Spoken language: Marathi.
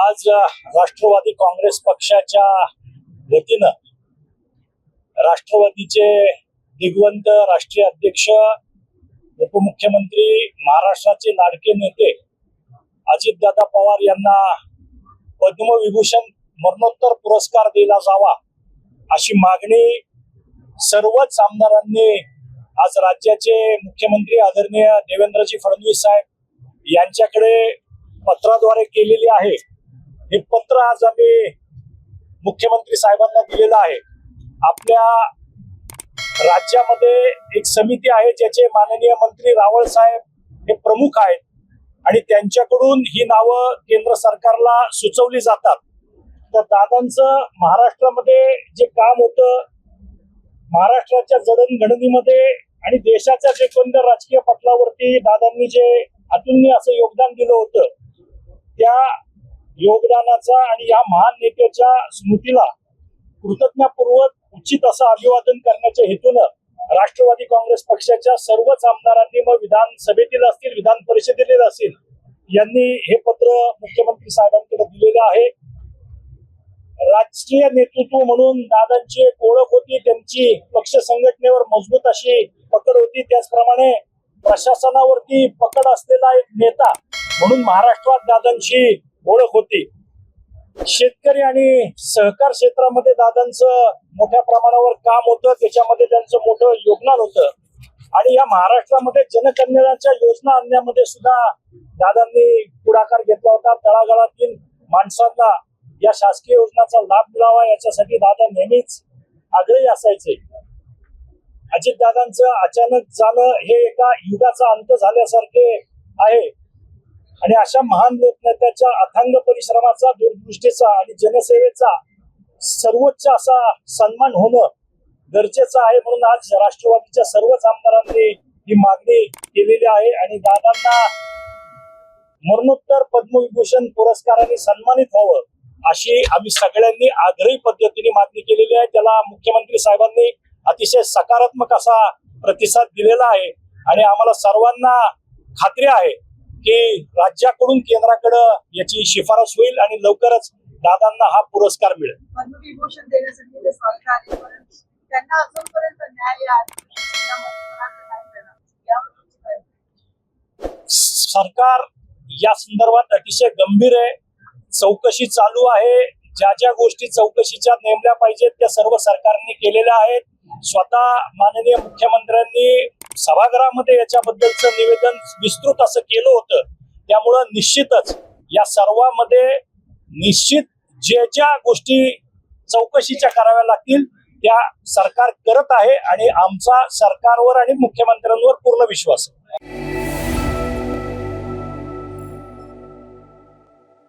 आज राष्ट्रवादी काँग्रेस पक्षाच्या वतीनं राष्ट्रवादीचे दिग्वंत राष्ट्रीय अध्यक्ष उपमुख्यमंत्री महाराष्ट्राचे लाडके नेते अजितदादा पवार यांना पद्मविभूषण मरणोत्तर पुरस्कार दिला जावा अशी मागणी सर्वच आमदारांनी आज राज्याचे मुख्यमंत्री आदरणीय देवेंद्रजी फडणवीस साहेब यांच्याकडे पत्राद्वारे केलेली आहे। हे पत्र आज आम्ही मुख्यमंत्री साहेबांना दिलेलं आहे। आपल्या राज्यामध्ये एक समिती आहे ज्याचे माननीय मंत्री रावळ साहेब हे प्रमुख आहेत आणि त्यांच्याकडून ही नावं केंद्र सरकारला सुचवली जातात। तर दादांचं महाराष्ट्रामध्ये जे काम होतं, महाराष्ट्राच्या जडणघडणीमध्ये आणि देशाच्या जे कोणत्या राजकीय पटलावरती दादांनी जे अतुलनीय असं योगदान दिलं होतं, त्या योगदानाचा आणि या महान नेत्याच्या स्मृतीला कृतज्ञतापूर्वक उचित असं अभिवादन करण्याच्या हेतूनं राष्ट्रवादी काँग्रेस पक्षाच्या सर्वच आमदारांनी मग विधानसभेतील असतील, विधान परिषदेतील असतील, यांनी हे पत्र मुख्यमंत्री साहेबांकडे दिलेलं आहे। राजकीय नेतृत्व म्हणून दादांची एक ओळख होती, त्यांची पक्ष संघटनेवर मजबूत अशी पकड होती। त्याचप्रमाणे प्रशासनावरती पकड असलेला एक नेता म्हणून महाराष्ट्रात दादांची ओळख होती। शेतकरी आणि सहकार क्षेत्रामध्ये दादांचं मोठ्या प्रमाणावर काम होतं, त्याच्यामध्ये त्यांचं मोठं योगदान होतं आणि या महाराष्ट्रामध्ये जनकल्याणाच्या योजना आणण्यामध्ये सुद्धा दादांनी पुढाकार घेतला होता। तळागाळातील माणसांना या शासकीय योजनांचा लाभ मिळावा याच्यासाठी दादा नेहमीच आग्रही असायचे। अजितदादांचं अचानक जाणं हे एका युगाचा अंत झाल्यासारखे आहे आणि अशा महान लोकनेत्याच्या अथांग परिश्रमाचा, दूरदृष्टीचा आणि जनसेवेचा सर्वोच्च असा सन्मान होणं गरजेचं आहे। म्हणून आज राष्ट्रवादीच्या सर्वच आमदारांनी ही मागणी केलेली आहे आणि दादांना मरणोत्तर पद्मविभूषण पुरस्काराने सन्मानित व्हावं अशी आम्ही सगळ्यांनी आग्रही पद्धतीने मागणी केलेली आहे। त्याला मुख्यमंत्री साहेबांनी अतिशय सकारात्मक असा प्रतिसाद दिलेला आहे आणि आम्हाला सर्वांना खात्री आहे की राज्याकडून केंद्राकडे याची शिफारस होईल आणि लवकरच दादांना हा पुरस्कार मिळेल। पद्मविभूषण देण्यासाठी त्यांना अजूनपर्यंत न्याय सरकार या संदर्भात अतिशय गंभीर आहे। चौकशी चालू आहे। ज्या ज्या गोष्टी चौकशीच्या नेमल्या पाहिजेत त्या सर्व सरकारने केलेल्या आहेत। स्वतः माननीय मुख्यमंत्र्यांनी सभागृहामध्ये याच्याबद्दलचं निवेदन विस्तृत असं केलं होतं। त्यामुळं निश्चितच या सर्वांमध्ये निश्चित ज्या गोष्टी चौकशीच्या कराव्या लागतील त्या सरकार करत आहे आणि आमचा सरकारवर आणि मुख्यमंत्र्यांवर पूर्ण विश्वास आहे।